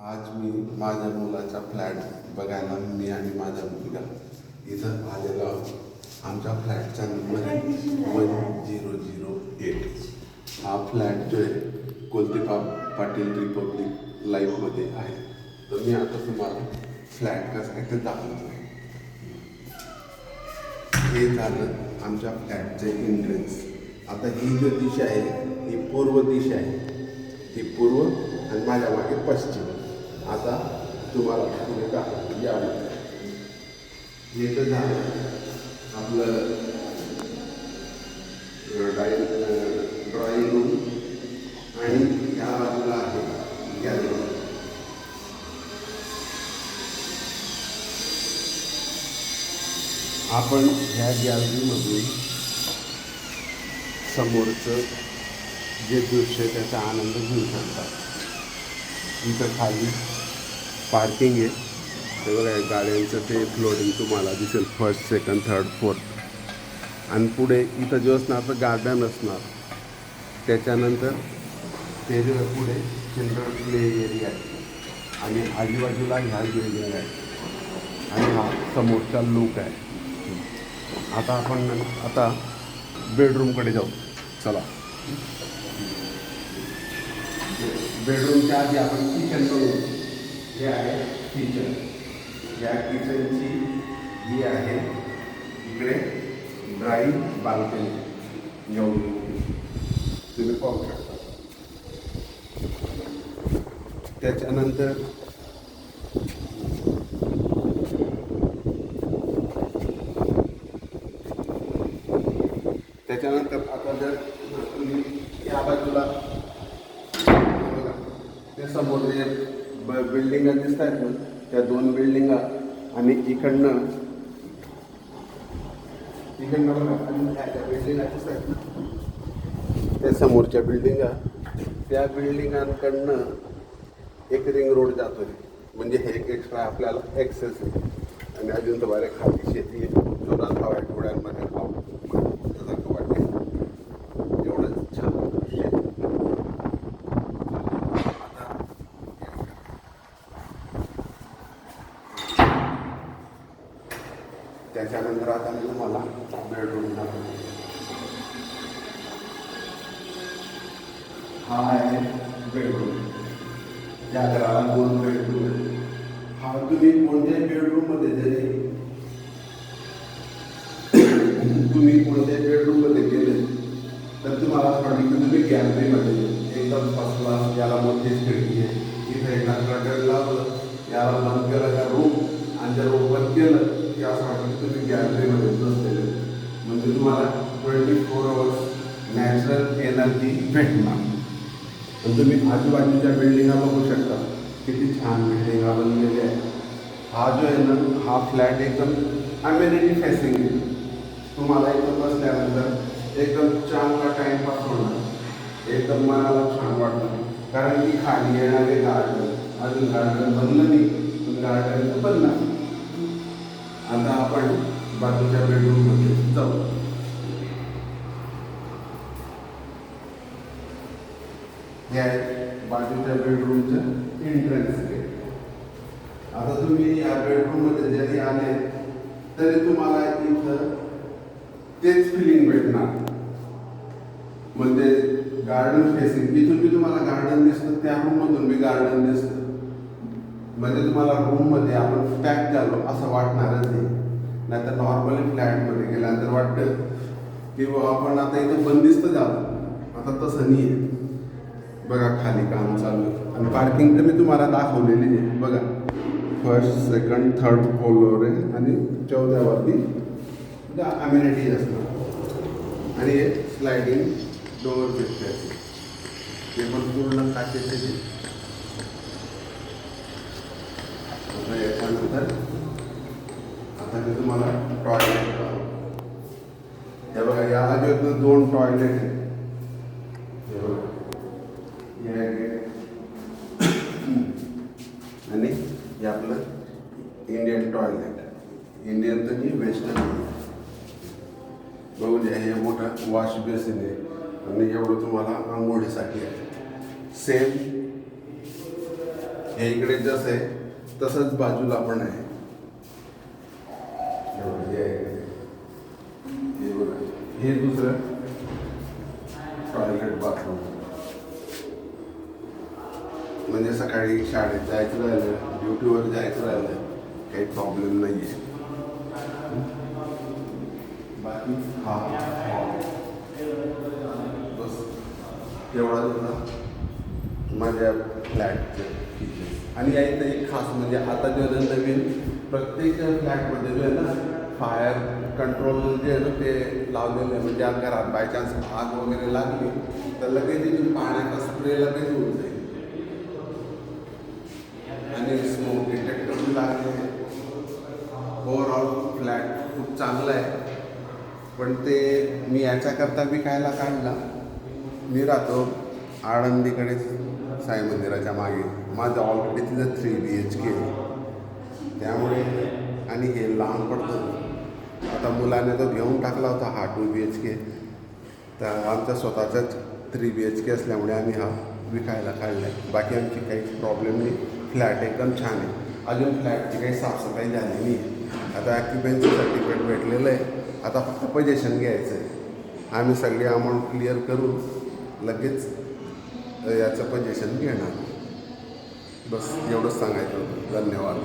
आज मी माझ्या मुलाचा फ्लॅट बघायला मी आणि माझा मुलगा इथं आलेलो आहोत. आमच्या फ्लॅटचा नंबर आहे 1008. हा फ्लॅट जो आहे कोलते पाटील रिपब्लिक लाईफमध्ये आहे. तर मी आता तुम्हाला फ्लॅट कसा आहे ते दाखवतो. हे झालं आमच्या फ्लॅटचे एंट्रन्स. आता ही जी दिशा आहे ही पूर्व दिशा आहे. ही पूर्व आणि माझ्या मागे पश्चिम. आता तुम्हाला पुढे दाखवतो यावं. हे तर झालं आपलं ड्रॉइंग रूम आणि ह्या बाजूला आहे गॅलरी. आपण ह्या गॅलरीमधून समोरचं जे दृश्य त्याचा आनंद घेऊ शकता. इथं खाली पार्किंग आहे. ते बघा गाड्यांचं ते फ्लोरिंग तुम्हाला दिसेल, फर्स्ट सेकंड थर्ड फोर्थ. आणि पुढे इथं जो असणार तर गार्डन असणार. त्याच्यानंतर ते जो पुढे चिल्ड्रन प्ले एरिया आहे आणि आजूबाजूला ह्या बिल्डिंग आहे आणि हा समोरचा लूक आहे. आता बेडरूमकडे जाऊ. चला. बेडरूमच्या आधी आपण किचन बघू. हे आहे किचन. या किचनची ही आहे इकडे ड्राईव्ह बाल्कनी एवढी तुम्ही पाहू शकता. त्याच्यानंतर आता जर तुम्ही या बाजूला ते समोर जे बिल्डिंगा दिसत आहेत ना त्या दोन बिल्डिंगा आणि इकडनं बघा आणि त्या बिल्डिंगा दिसत आहेत ना त्या समोरच्या बिल्डिंगा. त्या बिल्डिंगांकडनं एक रिंग रोड जातो आहे. म्हणजे हे एक एक्स्ट्रा आपल्याला ॲक्सेस आहे. आणि अजून तर बरे खाली शेती आहे. जोरात हवा आहे डोळ्यांमध्ये सारखं वाटते. एवढं छान दृश्य आहे. त्याच्यानंतर आता मी तुम्हाला बेडरूम दाखवतो. हा आहे बेडरूम. या घराला 2 बेडरूम आहे. हा तुम्ही कोणत्याही बेडरूममध्ये बेडरूममध्ये गेले तर तुम्हाला वाटतं की तुम्ही गॅलरीमध्ये एकदम फर्स्ट क्लास. याला मोठीच खिडकी आहे. इथे एका कर्टन लावलं, याला बंद केलं का रूम आणि जर ओपन केलं की असं वाटतं की तुम्ही गॅलरीमध्ये बसलेले. म्हणजे तुम्हाला 24 hours नॅचरल एनर्जी भेटणार. आणि तुम्ही आजूबाजूच्या बिल्डिंगा बघू शकता. किती छान बिल्डिंगा बनलेल्या आहेत. हा जो आहे ना हा फ्लॅट एकदम अमेनिटी फेसिंग आहे. तुम्हाला इथं बसल्यानंतर एकदम चांगला टाईमपास होणार. एकदम मनाला छान वाटतं. कारण की खाली येणारे गार्डन, अजून गार्डन बनलं नाही पण गार्डन बनणार. आता आपण बाजूच्या बेडरूममध्ये जाऊ. हे आहे बाजूच्या बेडरूमचं एंट्रन्स गेट. आता तुम्ही या बेडरूममध्ये जरी आले तरी तुम्हाला इथं तेच फिलिंग भेटणार. म्हणजे गार्डन फेसिंग. इथून बी तुम्हाला गार्डन दिसतं, त्या रूममधून बी गार्डन दिसतं. म्हणजे तुम्हाला रूममध्ये आपण पॅक झालो असं वाटणारच नाही. नाहीतर नॉर्मली फ्लॅटमध्ये गेल्यानंतर वाटतं की आपण आता इथं बंदिस्त झालो. आता तसं नाही आहे. बघा खाली काम चालू आहे. आणि पार्किंग तर मी तुम्हाला दाखवलेली आहे. बघा फर्स्ट सेकंड थर्ड फ्लोअर आहे आणि 14वरती अम्युनिटीज असणार. आणि हे स्लायडिंग डोअर भेटते. ते पण पूर्ण काचेचे. याच्यानंतर आता मी तुम्हाला टॉयलेट हे बघा. या बाजूला 2 टॉयलेट आहेत. आणि हे आपलं इंडियन टॉयलेट. इंडियन तर नाही वेस्टर्न. बघू द्या. हे मोठं वॉश बेसिन आहे आणि एवढं तुम्हाला आंघोळीसाठी आहे. सेम हे इकडे जसं आहे तसंच बाजूला पण आहे. हे आहे. हे बघा, हे दुसरं टॉयलेट बाथरूम. म्हणजे सकाळी शाळेत जायचं राहिलं, ड्युटीवर जायचं राहिलं, काही प्रॉब्लेम नाही आहे. बाकी हा बस एवढा होता माझ्या फ्लॅटचे फीचर्स. आणि यायचं एक खास म्हणजे आता जे नवीन प्रत्येक फ्लॅटमध्ये जे आहे ना फायर कंट्रोल जे आहे ना ते लावलेलं आहे. म्हणजे घरात बाय चान्स आग वगैरे लागली तर लगेच तिथून पाण्याचा स्प्रे लगेच होऊन जाईल. आणि स्मोक डिटेक्टर लागले. ओव्हरऑल फ्लॅट खूप चांगलं आहे. पण ते मी याच्याकरता विकायला काढला. मी राहतो आळंदीकडेच साई मंदिराच्या मागे. माझं ऑलरेडी तिथं 3 BHK आहे. त्यामुळे आणि हे लांब पडतं. आता मुलाने तो घेऊन टाकला होता हा 2 BHK. तर आमचा स्वतःचाच 3 BHK असल्यामुळे आम्ही हा विकायला काढला आहे. बाकी आमची काहीच प्रॉब्लेम नाही. फ्लॅट एकदम छान आहे. अजून फ्लॅटची काही साफसफाई झाली नाही. आता ॲक्युपेन्सी सर्टिफिकेट भेटलेलं आहे. आता फक्त पोझिशन घ्यायचं आहे. आम्ही सगळी अमाऊंट क्लिअर करून लगेच याचं पोझिशन घेणार. बस एवढंच सांगायचं होतं. धन्यवाद.